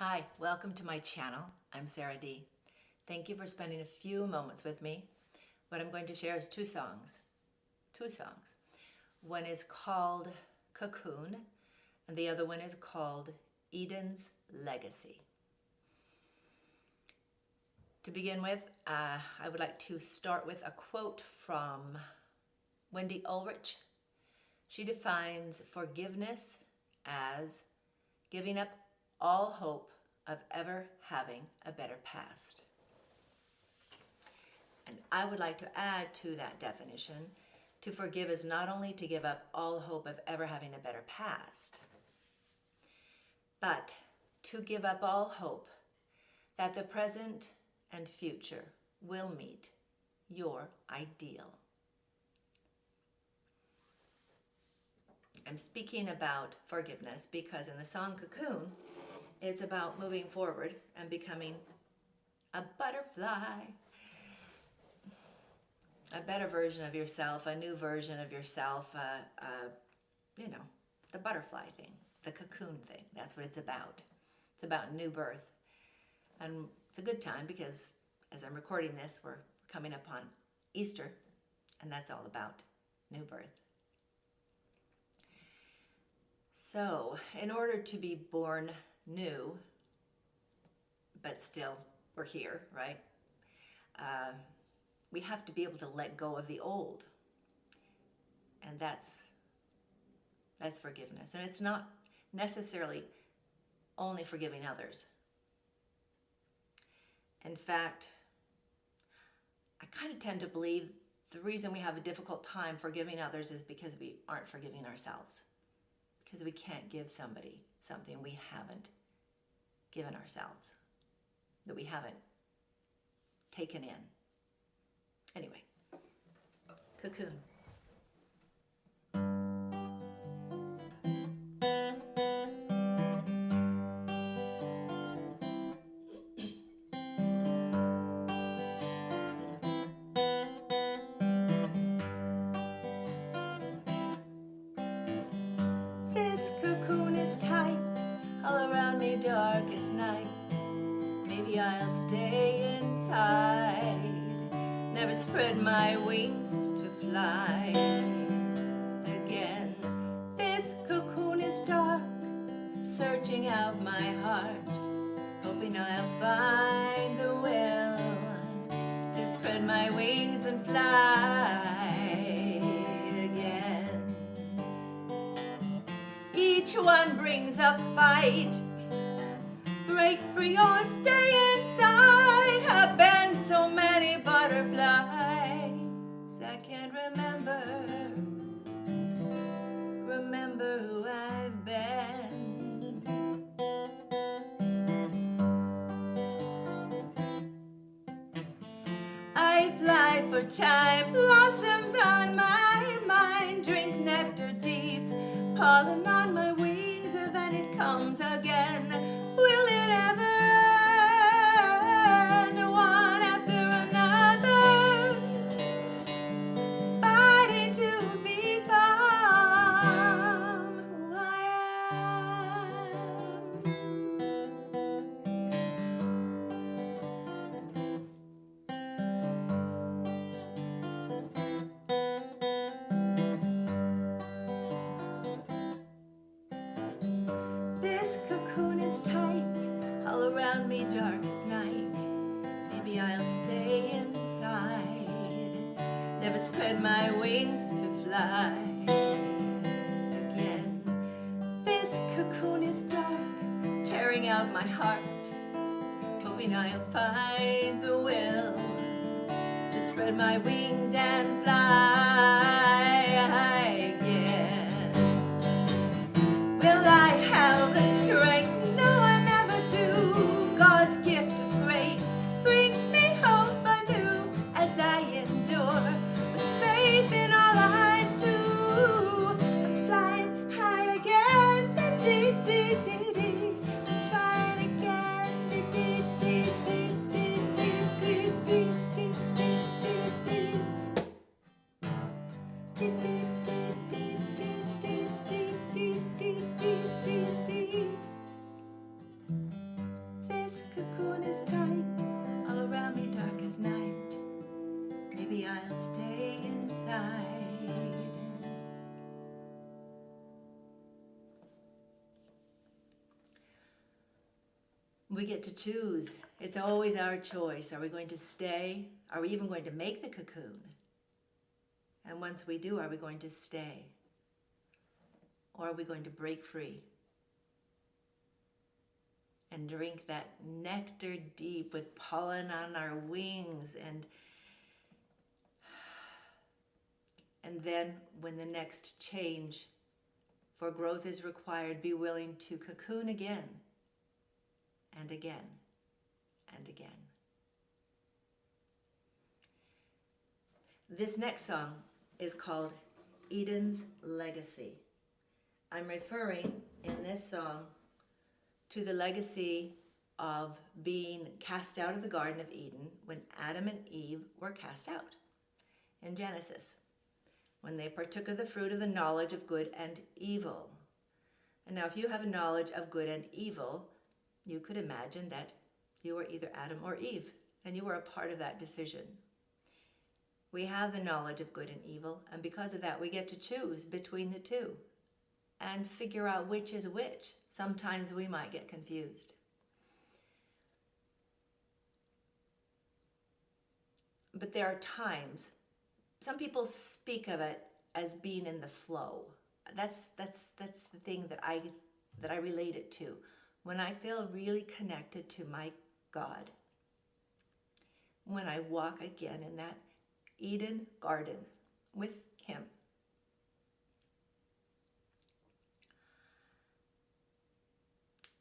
Hi, welcome to my channel. I'm Sarah D. Thank you for spending a few moments with me. What I'm going to share is two songs. One is called Cocoon, and the other one is called Eden's Legacy. To begin with, I would like to start with a quote from Wendy Ulrich. She defines forgiveness as giving up all hope of ever having a better past. And I would like to add to that definition, to forgive is not only to give up all hope of ever having a better past, but to give up all hope that the present and future will meet your ideal. I'm speaking about forgiveness because in the song Cocoon, it's about moving forward and becoming a butterfly, a better version of yourself, a new version of yourself, the butterfly thing, the cocoon thing. That's what it's about. It's about new birth. And it's a good time because as I'm recording this, we're coming up on Easter, and that's all about new birth. So, in order to be born new, but still we're here, right? We have to be able to let go of the old. And that's forgiveness. And it's not necessarily only forgiving others. In fact, I kind of tend to believe the reason we have a difficult time forgiving others is because we aren't forgiving ourselves. Because we can't give somebody something we haven't given ourselves, that we haven't taken in. Anyway, Cocoon. This cocoon is tight, all around me dark as night. Maybe I'll stay inside, never spread my wings to fly again. This cocoon is dark, searching out my heart, hoping I'll find the will to spread my wings and fly again. Each one brings a fight, break free or stay inside. I've been so many butterflies, I can't remember who I've been. I fly for time, blossoms on my mind, drink nectar deep, pollen on my wings, and then it comes again. Will it ever end? One after another, fighting to become who I am. This cocoon is tight, all around me dark as night. Maybe I'll stay inside, never spread my wings to fly again. This cocoon is dark, tearing out my heart, hoping I'll find the will to spread my wings and fly again. Will I have the strength? No, I never do. God's gift of grace brings me hope anew as I endure with faith in all I do. I'm flying high again, dee dee dee dee. I'm trying again, dee dee dee dee dee dee dee dee dee dee dee dee. We get to choose. It's always our choice. Are we going to stay? Are we even going to make the cocoon? And once we do, are we going to stay? Or are we going to break free and drink that nectar deep with pollen on our wings, and then when the next change for growth is required, be willing to cocoon again and again and again. This next song is called Eden's Legacy. I'm referring in this song to the legacy of being cast out of the Garden of Eden when Adam and Eve were cast out in Genesis, when they partook of the fruit of the knowledge of good and evil. And now if you have a knowledge of good and evil, you could imagine that you were either Adam or Eve, and you were a part of that decision. We have the knowledge of good and evil, and because of that we get to choose between the two and figure out which is which. Sometimes we might get confused. But there are times, some people speak of it as being in the flow. That's the thing that I relate it to. When I feel really connected to my God, when I walk again in that Eden garden with Him.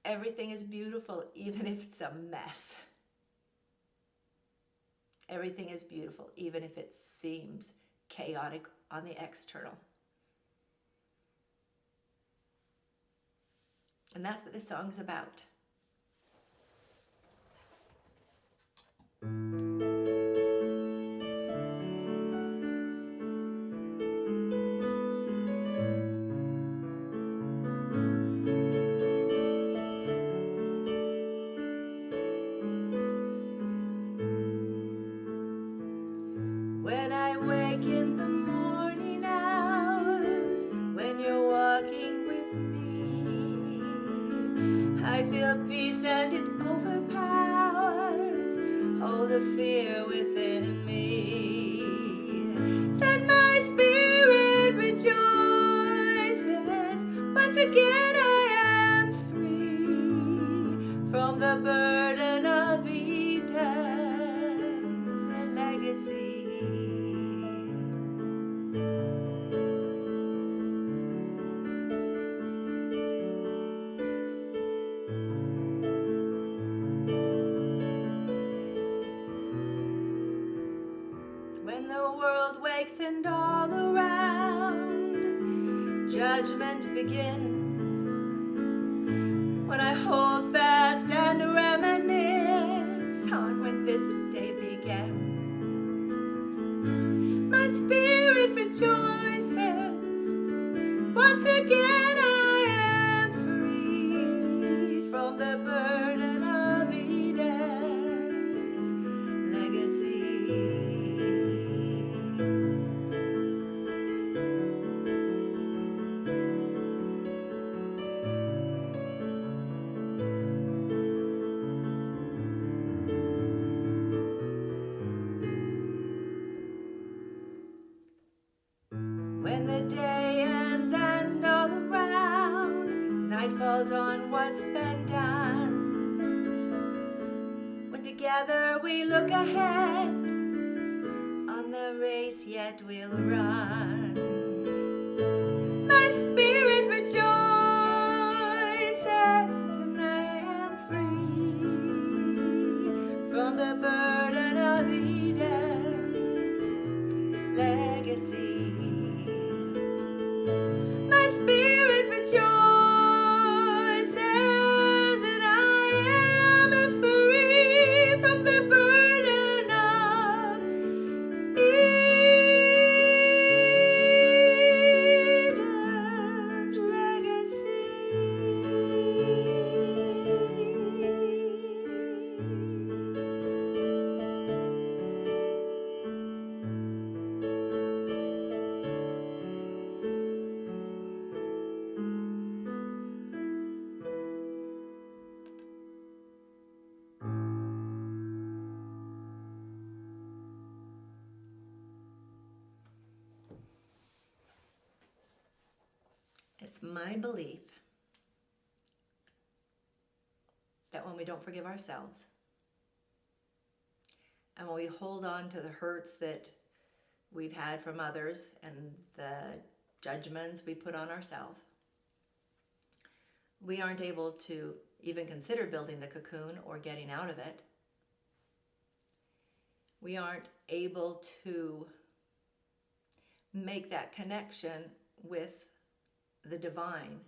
Everything is beautiful, even if it's a mess. Everything is beautiful, even if it seems chaotic on the external. And that's what this song's about. When I wake in the morning hours, when you're walking with me, I feel peace and it overpowers all the fear within me. Then my spirit rejoices, once again I am free from the burden of Eden's legacy. When the world wakes and all around judgment begins, when I hold fast and reminisce on when this day began, my spirit rejoices, once again I am free from the burden of Eden's legacy. When the day ends and all around night falls on what's been done, when together we look ahead on the race yet we'll run, my spirit rejoices and I am free from the burden of Eden's legacy. My spirit rejoices and I am free from the burden of Eden's legacy. It's my belief that when we don't forgive ourselves, and when we hold on to the hurts that we've had from others and the judgments we put on ourselves, we aren't able to even consider building the cocoon or getting out of it. We aren't able to make that connection with the divine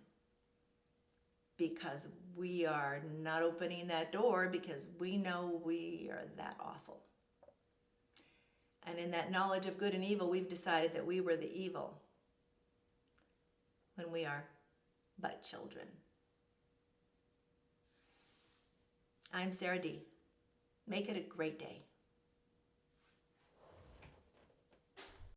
because we are not opening that door because we know we are that awful. And in that knowledge of good and evil, we've decided that we were the evil when we are but children. I'm Sarah D. Make it a great day.